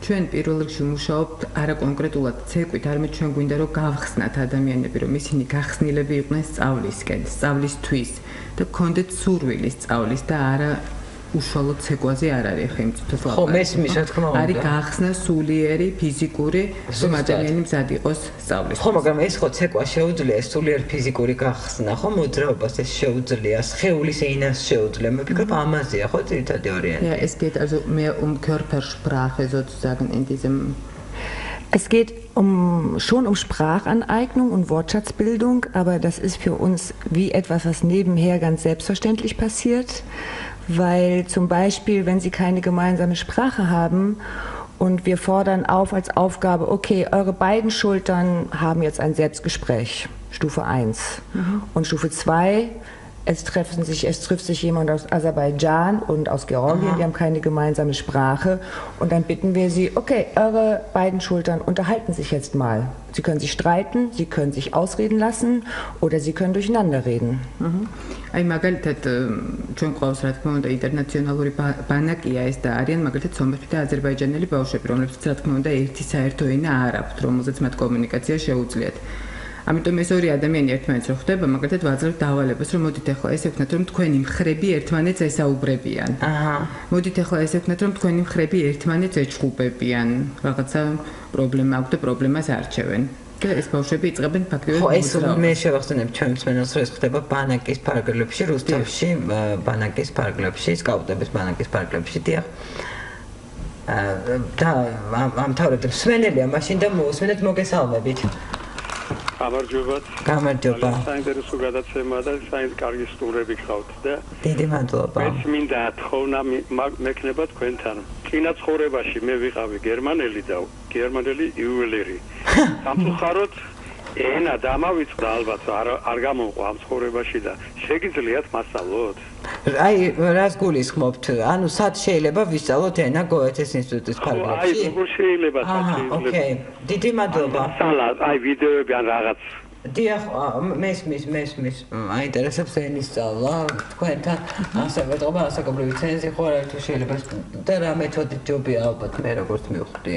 ჩვენ პირველ რიგში მუშაობთ არა კონკრეტულად ცეკვით, არამედ ჩვენ გვინდა რომ გავხსნათ ადამიანები, რომ ისინი გახსნილები იყვნენ სწავლისკენ, სწავლისთვის და გქონდეთ სურვილი სწავლის და არა უშუალოდ ცეკვაზე არ არის ხე მწუთას ლაპარაკი. ხო, მესმის რა თქმა უნდა. არის გახსნა სულიერი, ფიზიკური, რომ ადამიანი მზად იყოს სწავლის. ხო, მაგრამ ეს ხო ცეკვა შეუძლია სულიერ ფიზიკური გახსნა, ხო, მოძრაობას ეს შეუძლია, სხეულის ენას შეუძლია. მე ვფიქრობ ამაზეა, ხო, ძირითადი ორიენტი. Ja, es geht also mehr um Körpersprache sozusagen in diesem. Es geht schon um Sprachaneignung und Wortschatzbildung, aber das ist für uns wie etwas, was nebenher ganz selbstverständlich passiert. Weil zum Beispiel, wenn Sie keine gemeinsame Sprache haben und wir fordern auf als Aufgabe, okay, eure beiden Schultern haben jetzt ein Selbstgespräch, Stufe 1. Und Stufe 2, es trifft sich jemand aus Aserbaidschan und aus Georgien, die haben keine gemeinsame Sprache. Und dann bitten wir sie, okay, eure beiden Schultern unterhalten sich jetzt mal. Sie können sich streiten, Sie können sich ausreden lassen oder Sie können durcheinander reden. აი მაგალითად ჩვენ ყავს რა თქმა უნდა ინტერნაციონალური ბანაკია ეს და არიან მაგალითად სომეხი და აზერბაიჯანელი ბავშვები, რომლებსაც რა თქმა უნდა ერთი საერთო ენა არ აქვთ, რომელზეც მათ კომუნიკაცია შეუძლიათ. ამიტომ ეს ორი ადამიანი ერთმანეთს რო ხვდება, მაგალითად ვაძლევთ დავალებას, რომ მოდით ახლა ესე ვქნათ, რომ თქვენი მხრები ერთმანეთს ესაუბრებიან. მოდით ახლა ესე ვქნათ, რომ თქვენი მხრები ერთმანეთს ეჩხუბებიან. რაღაცა პრობლემა აქვს და პრობლემას არჩევენ. და ეს ბავშვები იწყებენ ფაქტობრივად ხო, ეს მე შევახსენებ ჩვენ მსმენელს, რომ ეს ხდება ბანაკის ფარგლებში, რუსთავში, ბანაკის ფარგლებში, სკაუტების ბანაკის ფარგლებში, დიახ. და ამთავრებთ მსმენელია, მაშინ და მოსმენეთ მოგესალმებით. გამარჯობა. საინტერესო გადაცემა და კარგი სტუმრები გყავთ და დიდი მადლობა. მეც მინდა თხოვნა მექნება თქვენთან. წინა ცხოვრებაში მე ვიყავი გერმანელი და გერმანელი იუველირი. სამწუხაროდ ენა დამავიწყდა ალბათ არ გამოვყვა ამ ცხოვრებაში და შეგიძლიათ მასწავლოთ? აი, რას გულისხმობთ? ანუ სად შეიძლება ვისწავლოთ ენა გოეთეს ინსტიტუტის ფარგლებში? აი, როგორ შეიძლება სად შეიძლება? ოკეი, დიდი მადლობა. აი, ვიდეოები ან რაღაც დიახ, მესმის. აინტერესებს ენის სწავლა თქვენთან. ასევე ტყობა ასაკობრივი ცენზი ხო არა თუ შეიძლება და რა მეთოდით ჯობია ალბათ მე როგორც მივხვდი.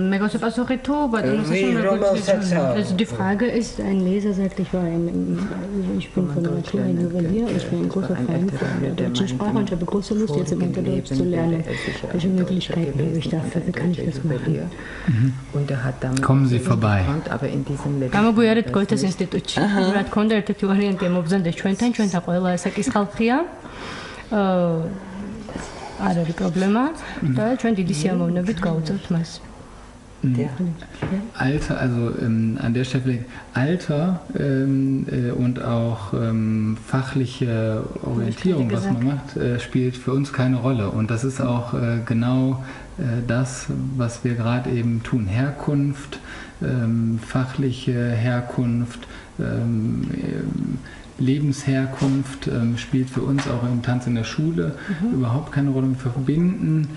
Mir ganz passen tu, aber die Frage ist, ein Leser sagt, ich bin von der Natur ein Juwelier, ich bin ein großer Fan von der deutschen Sprache und ich habe große Lust, jetzt im Deutsch zu lernen. Welche Möglichkeiten habe ich dafür? Wie kann ich das machen? Kommen Sie vorbei. გამოგიარეთ გოეთეს ინსტიტუტში. რა თქმა უნდა, ერთ-ერთი ვარიანტია მობრძანდეს ჩვენთან ყველა ასაკის ხალხია. არ არის პრობლემა და ჩვენ დიდი სიამოვნებით გავუწევთ მას. Alter, also an der Stelle Alter und auch fachliche Orientierung, was man macht, spielt für uns keine Rolle. Und das ist auch genau das, was wir gerade eben tun. Herkunft, fachliche Herkunft, Lebensherkunft spielt für uns auch im Tanz in der Schule überhaupt keine Rolle. Wir verbinden,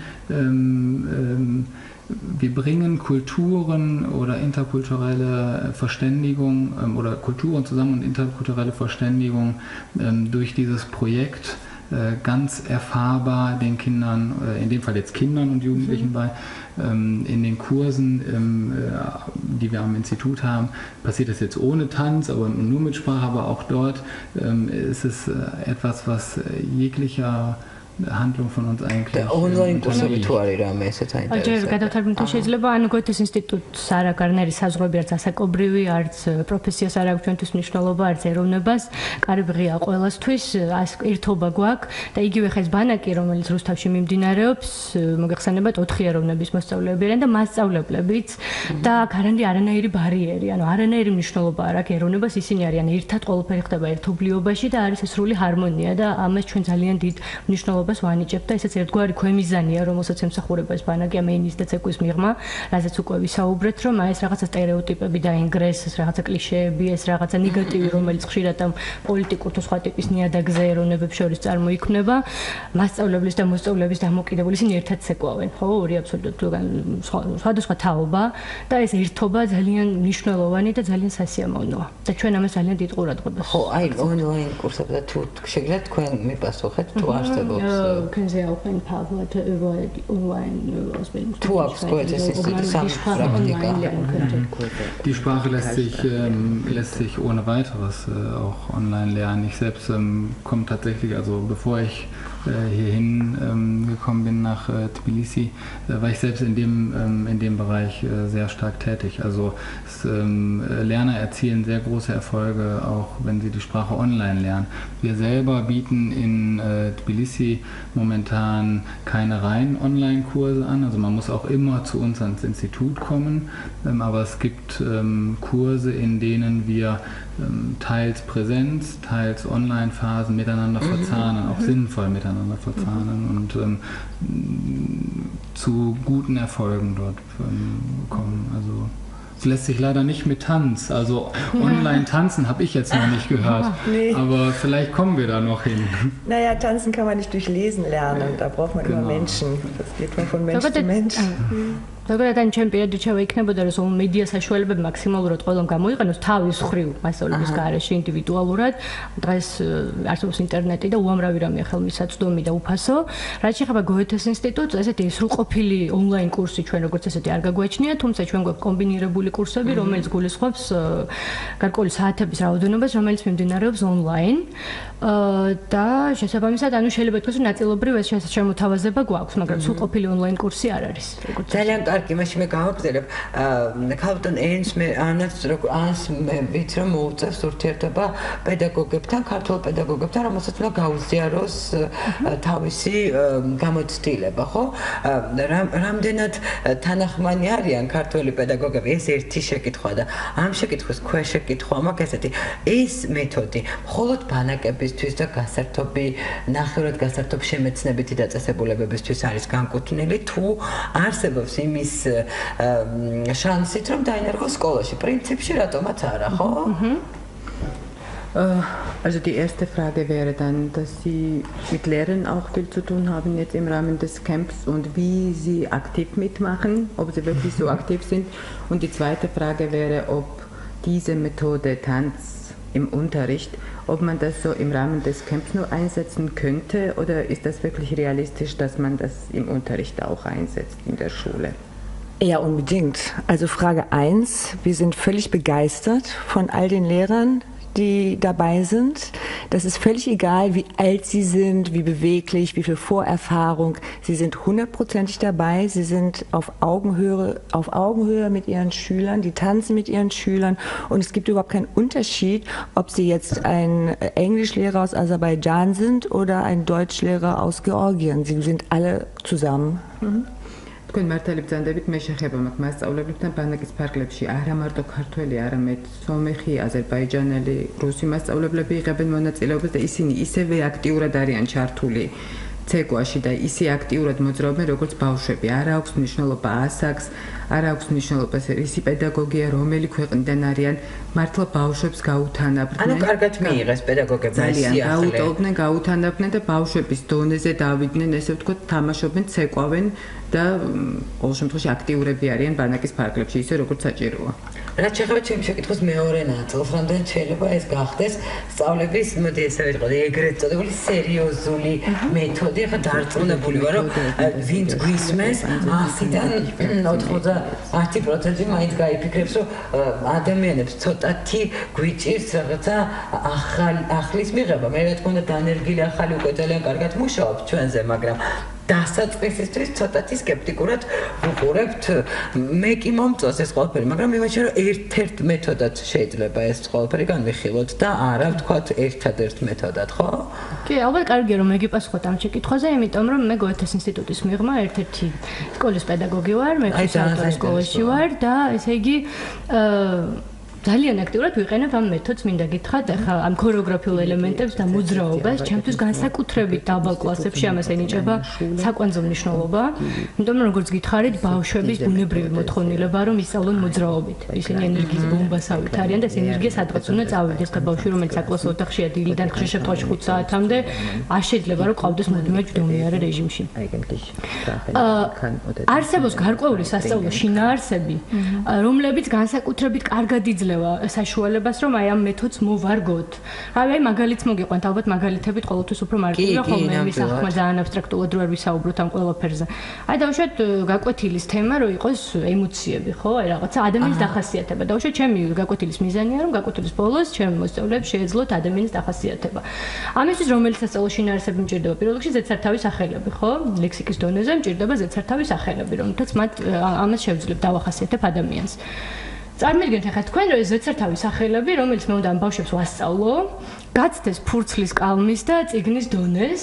wir bringen Kulturen oder interkulturelle Verständigung oder Kulturen zusammen und interkulturelle Verständigung durch dieses Projekt ganz erfahrbar den Kindern, in dem Fall jetzt Kindern und Jugendlichen bei, in den Kursen, die wir am Institut haben, passiert das jetzt ohne Tanz, aber nur mit Sprache, aber auch dort ist es etwas, was jeglicher handlung von uns eigentlich online კურსები თუ არის რამე ესეც აინტერესებს. აჯერ გადავთარგმნით შეიძლება ანუ გოეთეს ინსტიტუტს არ აქვს არნაირი საზღვრები არც ასაკობრივი არც პროფესიას არ აქვს ჩვენთვის მნიშვნელობა არც ეროვნებას კარიბღია ყველასთვის ერთობა გვაქვს და იგივე ხეს ბანაკი რომელიც რუსთავში მიმდინარეობს მოგეხსენებათ 4 ეროვნების მოსწავლეები არიან და მასწავლებლებიც და აქ არანაირი ბარიერი ანუ არანაირი მნიშვნელობა არ აქვს ეროვნებას ისინი არიან ერთად ყველაფერი ხდება ერთობლიობაში და არის ეს სრული ჰარმონია და ამას ჩვენ ძალიან დიდ მნიშვნელობას ვანიჭებთ და ესეც ერთგვარი ქვემიზანია რომელსაც ემსახურება ეს ბანაკი ამენის და ცეკვის მიღმა რაზეც უკვე ვისაუბრეთ რომ ეს რაღაცა სტერეოტიპები დაინგრეს ეს რაღაცა კლიშეები ეს რაღაცა ნეგატივი რომელიც ხშირად ამ პოლიტიკურ თუ სხვა ტიპის ნიადაგზე ეროვნებებს შორის წარმოიქმნება მასწავლებლის და მოსწავლეების დამოკიდებული ისინი ერთად ცეკვავენ ხო ორი აბსოლუტურად სხვადასხვა თაობა და ეს ერთობა ძალიან მნიშვნელოვანი და ძალიან სასიამოვნოა და ჩვენ ამას ძალიან დიდ ყურადღებას ხო აი ონლაინ კურსებზე თუ შეგიძლიათ თქვენ მიპასუხეთ თუ არსებობს können Sie auch ein paar Worte über die Die Sprache lässt sich ohne weiteres auch online lernen. Ich selbst komme tatsächlich, also bevor ich hierhin gekommen bin nach Tbilisi, war ich selbst in dem Bereich sehr stark tätig. Also Lerner erzielen sehr große Erfolge, auch wenn sie die Sprache online lernen. Wir selber bieten in Tbilisi momentan keine reinen Online-Kurse an, also man muss auch immer zu uns ans Institut kommen, aber es gibt Kurse, in denen wir teils Präsenz, teils Online-Phasen miteinander verzahnen, auch sinnvoll miteinander verzahnen und zu guten Erfolgen dort kommen. Also es lässt sich leider nicht mit Tanz, also online tanzen habe ich jetzt noch nicht gehört, nee. Aber vielleicht kommen wir da noch hin. Naja, tanzen kann man nicht durch Lesen lernen, da braucht man immer Menschen, das geht von Mensch zu Mensch. ზოგადად ჩემ პირადად იქნებოდა რომ მედია საშუალებები მაქსიმალურად ყველამ გამოიყენოს თავის ხრივ მასწავლების გარეშე ინდივიდუალურად დღეს არსებობს ინტერნეტი და უამრავი რამეა ხელმისაწვდომი და უფასო რაც შეეხება გოეთეს ინსტიტუტს ესეთი სრულყოფილი ონლაინ კურსი ჩვენ როგორც ესეთი არ გაგვაჩნია თუმცა ჩვენ გვაქვს კომბინირებული კურსები რომელიც გულისხმობს გარკვეული საათების რაოდენობას რომელიც მიმდინარეობს ონლაინ და შესაბამისად ანუ შეიძლება ითქვას რომ ნაწილობრივ ეს შემოთავაზება გვაქვს მაგრამ სრულყოფილი ონლაინ კურსი არ არის ძალიან კარგი, მაშინ მე გავაგზავნებ ქალბატონ ენს მე ანს მე ვიცი რომ მოუწევს ურთიერთობა პედაგოგებთან, ქართულ პედაგოგებთან, რომელსაც უნდა გაუზიაროს თავისი გამოცდილება, ხო? რამდენად თანახმანი არიან ქართული პედაგოგები? ეს ერთი შეკითხვა და ამ შეკითხვის ქვეშეკითხვა მაქვს ესეთი. ეს მეთოდი მხოლოდ ბანაკებისთვის და გასართობი, ნახევრად გასართობ შემეცნებითი დაწესებულებებისთვის არის განკუთვნილი თუ არსებობს იმის შანსით რომ დაინერგოს სკოლაში. Prinzipში რატომაც არა, ხო? Also die erste Frage wäre dann, dass Sie mit Lehrern auch viel zu tun haben jetzt im Rahmen des Camps und wie Sie aktiv mitmachen, ob Sie wirklich so aktiv sind. Und die zweite Frage wäre, ob diese Methode Tanz im Unterricht, ob man das so im Rahmen des Camps nur einsetzen könnte oder ist das wirklich realistisch, dass man das im Unterricht auch einsetzt in der Schule? Ja, unbedingt. Also Frage 1, wir sind völlig begeistert von all den Lehrern, die dabei sind. Das ist völlig egal, wie alt sie sind, wie beweglich, wie viel Vorerfahrung. Sie sind 100%ig dabei. Sie sind auf Augenhöhe mit ihren Schülern. Die tanzen mit ihren Schülern. Und es gibt überhaupt keinen Unterschied, ob sie jetzt ein Englischlehrer aus Aserbaidschan sind oder ein Deutschlehrer aus Georgien. Sie sind alle zusammen. თქვენ მართალი ბრძანდებით მე შეხება მაქვს მასწავლებლებთან ბანაკის ფარგლებში არა მარტო ქართველი, არამედ სომეხი, აზერბაიჯანელი, რუსი მასწავლებლები იღებენ მონაწილეობას და ისინი ისევე აქტიურად არიან ჩართული ცეკვაში და ისე აქტიურად მოძრაობენ როგორც ბავშვები. არ აქვს მნიშვნელობა ასაკს, არ აქვს მნიშვნელობა ისი პედაგოგია, რომელი ქვეყნიდან არიან, მართლა ბავშვებს გაუთანაბრდნენ. ანუ კარგად მიიღეს პედაგოგებმა ძალიან გაუტოლდნენ, გაუთანაბრდნენ და ბავშვების დონეზე დავიდნენ, ესე ვთქვათ, თამაშობენ, ცეკვავენ და ყოველ შემთხვევაში აქტიურები არიან ბანაკის ფარგლებში, ისე როგორც საჭიროა. რაც შეეხება ჩემს შეკითხვის მეორე ნაწილს, რამდენად შეიძლება ეს გახდეს სწავლების, მოდი ესე ვიტყოდი, ეგრეთ წოდებული სერიოზული მეთოდი, ახლა დარწმუნებული ვარ, რომ ვინც გვისმენს, 100-დან 90% მაინც გაიფიქრებს, რომ ადამიანებს ცოტათი გვიჭირს რაღაცა ახლის მიღება. მე რა თქმა უნდა დანერგილი ახალი უკვე ძალიან კარგად მუშაობს ჩვენზე, მაგრამ დასაწყისისთვის ცოტათი სკეპტიკურად ვუყურებთ. მე კი მომწონს ეს ყველაფერი, მაგრამ იმაჩვენე რომ ერთ-ერთ მეთოდად შეიძლება ეს ყველაფერი განვიხილოთ და არა ვთქვათ ერთადერთ მეთოდად, ხო? კი, ალბათ კარგია რომ მეგიპასუხოთ ამ შეკითხვაზე, იმიტომ რომ მე გოეთეს ინსტიტუტის მიღმა ერთ-ერთი სკოლის პედაგოგი ვარ, მე ფსიქოლოგიის სკოლაში ვარ და ესე იგი ძალიან აქტიურად ვიყენებ ამ მეთოდს, მინდა გითხრათ, ახლა ამ ქორეოგრაფიულ ელემენტებს და მოძრაობას, ჩემთვის განსაკუთრებით დაბალ კლასებში ამას ენიჭება საკვანძო მნიშვნელობა, იმიტომ რომ როგორც გითხარით, ბავშვების ბუნებრივი მოთხოვნილება რომ ისწავლონ მოძრაობით. ისინი ენერგიის ბომბასავით არიან და ეს ენერგია სადღაც უნდა წავიდეს და ბავშვი რომელიც საკლასო ოთახშია დილიდან ხშირ შემთხვევაში 5 საათამდე არ შეიძლება რომ ყავდეს მუდმივად ჯდომიარე რეჟიმში. არსებობს გარკვეული სასწავლო შინაარსები, რომლებიც განსაკუთრებით კარგად იძლევა საშუალებას რომ აი ამ მეთოდს მოვარგოთ. აი მაგალითს მოგიყვანთ, ალბათ მაგალითებით ყოველთვის უფრო მარტივია ხოლმე იმის ახმა ძალიან აბსტრაქტულად რო არ ვისაუბროთ ამ ყველაფერზე. აი დავუშვათ გაკვეთილის თემა რო იყოს ემოციები, ხო? აი რაღაცა ადამიანის დახასიათება. დავუშვათ ჩემი გაკვეთილის მიზანია რომ გაკვეთილის ბოლოს ჩემი მოსწავლეებს შეეძლოთ ადამიანის დახასიათება. ამისთვის რომელი სასწავლო შინაარსები მჭირდება? პირველ რიგში ზედსართავი სახელები, ხო? ლექსიკის დონეზე მჭირდება ზედსართავი სახელები, რომლითაც მათ ამას შევძლებთ დავახასიათებ ადამიანს. წარმოგიდგენთ ახლა თქვენ რომ ეს ზედსართავი სახელები, რომელიც მე უნდა ამ ბავშვებს ვასწავლო, გაცდეს ფურცლის კალმის და წიგნის დონეს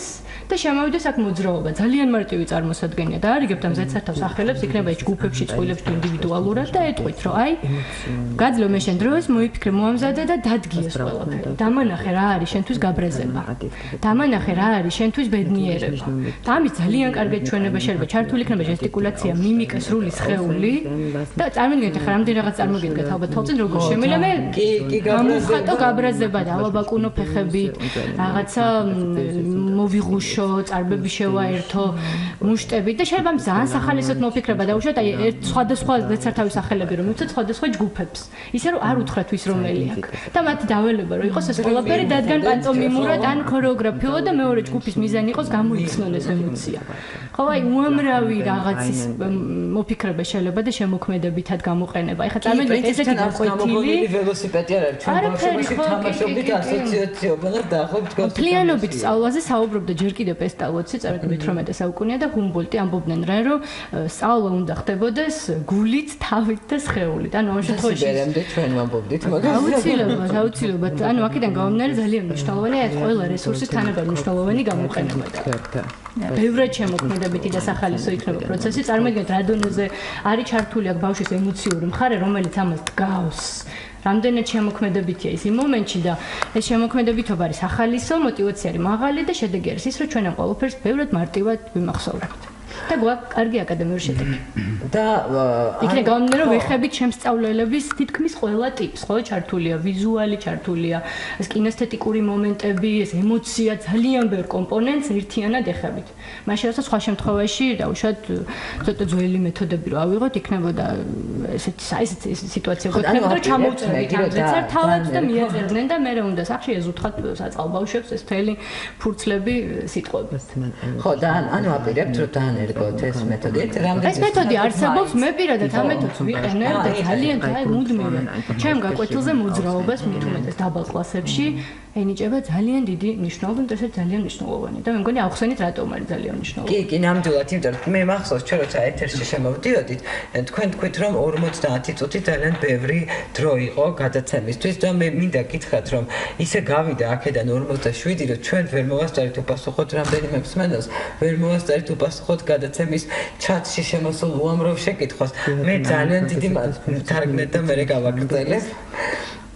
და შემოვიდეს აქ მოძრაობა. ძალიან მარტივი წარმოსადგენია და არიგებთ ამ ზედსართავ სახელებს, იქნება ეს ჯგუფებში, წყვილებში თუ ინდივიდუალურად და ეტყვით, რომ აი გაძლევ მე შენ დროს, მოიფიქრე, მოამზადე და დადგიეს ყველაფერი. დამანახე რა არის შენთვის გაბრაზება. დამანახე რა არის შენთვის ბედნიერება. და ამის ძალიან კარგად ჩვენება შეიძლება ჩართული იქნება ჟესტიკულაცია, მიმიკა, სრული სხეული და წარმოგიდგენთ ახლა რამდენი რაღაც წარმოგიდგენთ ალბათ თვალწინ როგორ შემიძლია მე გამოვხატო გაბრაზება და ავაბაკუნო ფეხებით, რაღაცა მოვიღუშო წარბები შევაერთო მუშტებით და შეიძლება ძალიან სახალისოდ მოფიქრება და უშუალოდ აი სხვადასხვა ზედსართავის სახელები რომ მივცეთ სხვადასხვა ჯგუფებს ისე რომ არ უთხრათ ვის რომელი აქ და მათ დაველება რომ იყოს ეს ყველაფერი დადგან პანტომიმურად ან ქორეოგრაფიულად და მეორე ჯგუფის მიზანი იყოს გამოიხსნონ ეს ემოცია ხო აი უამრავი რაღაცის მოფიქრება შეიძლება და შემოქმედებითად გამოყენება ეხლა წარმოგიდგენთ ესეთი გაკვეთილი ველოსიპედი არ არის ჩვენ ბავშვებში თამაშობდით ასოციაციობრივად დაახლოებით მთლიანობით სწავლაზე საუბრობდა ჯერ კიდევ პესტალოცი წარადგინეთ 18 საუკუნეა და ჰუმბოლტი ამბობდნენ რა რომ სწავლა უნდა ხდებოდეს გულით, თავით და სხეულით. ანუ ამ შემთხვევაში ბერემდე ჩვენ ვამბობდით მაგრამ აუცილებლად. ანუ აქედან გამომდინარე ძალიან მნიშვნელოვანია ეს ყველა რესურსი თანაბარ მნიშვნელოვანი გამოყენება. ბევრად შემოქმედებითი და სახალისო იქნება პროცესი. წარმოგიდგენთ რა დონეზე არის ჩართული აქ ბავშვის ემოციური მხარე, რომელიც ამას დგავს. რამდენად შემოქმედებითია ის იმ მომენტში და ეს შემოქმედებითობა არის ახალისო, мотиваცია არის მაღალი და შედეგი არის ის, რომ ჩვენ ამ ყველაფერს ბევრად მარტივად ვიმახსოვრებთ. და გვაქვს კარგი აკადემიური შედეგი. და იქნებ გამომდინარე რომ ვეხებით შემსწავლელების თითქმის ყველა ტიპს, ხო, ჩართულია ვიზუალი, ჩართულია ეს კინესთეტიკური მომენტები, ეს ემოცია, ძალიან ბევრ კომპონენტს ერთიანად ეხებით. მაშინ რასაც სხვა შემთხვევაში დაუშვათ ცოტა ძველი მეთოდები რო ავიღოთ, იქნებოდა ესეთი სიტუაცია გვექნებოდა რომ ჩამოვწერდით ამ ზედსართავებს და მიაწერდნენ და მე უნდა სახში ეზუთხათ საწყალ ბავშვებს ეს მთელი ფურცლები სიტყვები. ხო და ანუ აპირებთ რომ დაანერგოთ ეს მეთოდი. ეს მეთოდი არსებობს, მე პირადად ამ მეთოდს ვიყენებ და ძალიან აი მუდმივად. ჩემ გაკვეთილზე მოძრაობას მით უმეტეს დაბალ კლასებში ენიჭება ძალიან დიდი მნიშვნელობა, ეს ძალიან მნიშვნელოვანი და მე მგონი ახსენით რატომ არის ძალიან მნიშვნელოვანი. კი, ნამდვილად, იმიტომ რომ მე მახსოვს ჩვენ როცა ეთერში შემოვდიოდით, თქვენ თქვით რომ 50 წუთი ძალიან ბევრი დრო იყო გადაცემისთვის და მე მინდა გითხრათ რომ ისე გავიდა აქედან 47 რომ ჩვენ ვერ მოვასწარით უპასუხოთ რამდენიმე მსმენელს, ვერ მოვასწარით უპასუხოთ გადაცემის ჩატში შემოსულ უამრავ შეკითხვას. მე ძალიან დიდი თარგმნეთ და მე გავაგრძელებ.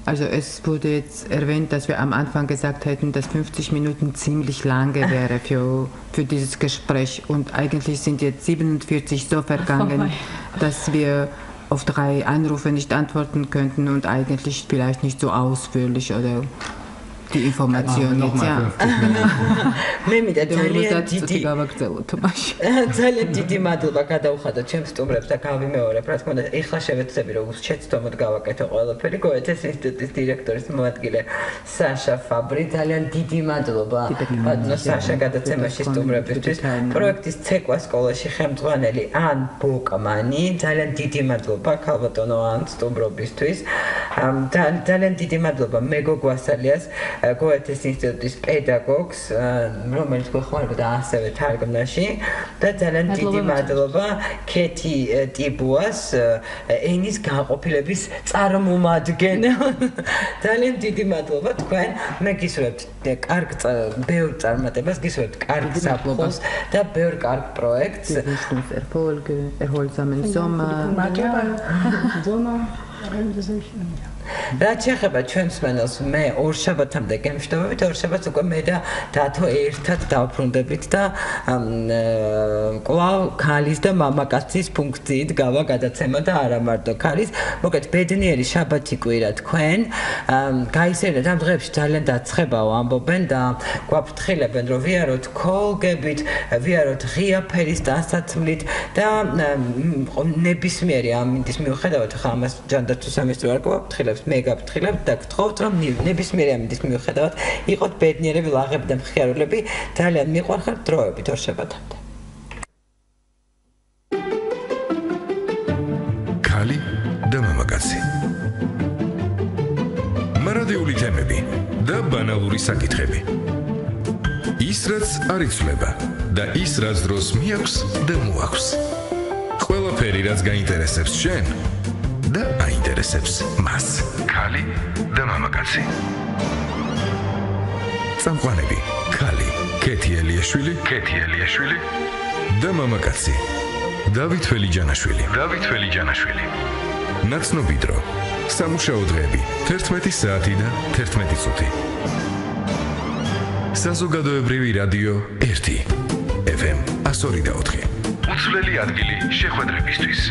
Also es wurde jetzt erwähnt, dass wir am Anfang gesagt hätten, dass 50 Minuten ziemlich lange wäre für dieses Gespräch. Und eigentlich sind jetzt 47 so vergangen, dass wir auf 3 Anrufe nicht antworten könnten und eigentlich vielleicht nicht so ausführlich oder die Information jetzt, ja. მე მინდა ძალიან დიდი მადლობა გადავხადოთ ჩემს სტუმრებს და გავიმეორებ, რა თქმა უნდა, ეხლა შევეცდები რომ შეცდომოდ გავაკეთო ყველაფერი. გოეთეს ინსტიტუტის დირექტორის მოადგილე საშა ფაბრი, ძალიან დიდი მადლობა ბატონო საშა გადაცემაში სტუმრებისთვის. პროექტის ცეკვა სკოლაში ხელმძღვანელი ან ბოკმანი, ძალიან დიდი მადლობა ქალბატონო ან სტუმრობისთვის. ძალიან დიდი მადლობა მეგო გვასალიას გოეთეს ინსტიტუტის პედაგოგს, რომელიც გვეხმარებოდა ასევე თარგმნაში და ძალიან დიდი მადლობა ქეთი ტიბუას, ენის განყოფილების წარმომადგენელს. ძალიან დიდი მადლობა თქვენ. მე გისურვებთ კარგ ბევრ წარმატებას, გისურვებთ კარგ საფლავს და ბევრ კარგ პროექტს. Erholsamen Sommer. რაც შეეხება ჩვენს მენელს, მე ორ შაბათამდე გემშვიდობებით, ორ შაბათს უკვე მე და დათო ერთად დავბრუნდებით და კვლავ ქალის და მამაკაცის ფუნქციით გავა გადაცემა და არა მარტო ქალის. მოკეთ ბედნიერი შაბათი კვირა თქვენ. გაისერეთ ამ დღეებში ძალიან დაცხებაო ამბობენ და გვაფრთხილებენ რომ ვიაროთ კოლგებით, ვიაროთ ღია ფერის დასაცმლით და ნებისმიერი ამინდის მიუხედავად ხა ამას ჯანდაცვის სამინისტრო არ გვაფრთხილებს. მე გაფრთხილებთ და გთხოვთ რომ ნებისმიერი ამინდის მიუხედავად იყოთ ბედნიერები, ლაღები და მხიარულები. ძალიან მიყვარხართ დროებით ორ შაბათამდე. ქალი და მამაკაცი. მარადიული თემები და ბანალური საკითხები. ის რაც არ იცვლება და ის რაც დროს მიაქვს და მოაქვს. ყველაფერი რაც გაინტერესებს შენ და აინტერესებს მას. ქალი და მამაკაცი. წამყვანები: ქალი ქეთი ელიაშვილი და მამაკაცი დავით ფელიჯანაშვილი. ნაცნობი დრო. სამუშაო დღეები 11 საათი და 11 წუთი. საზოგადოებრივი რადიო 1 FM 102.4. უცვლელი ადგილი შეხვედრებისთვის.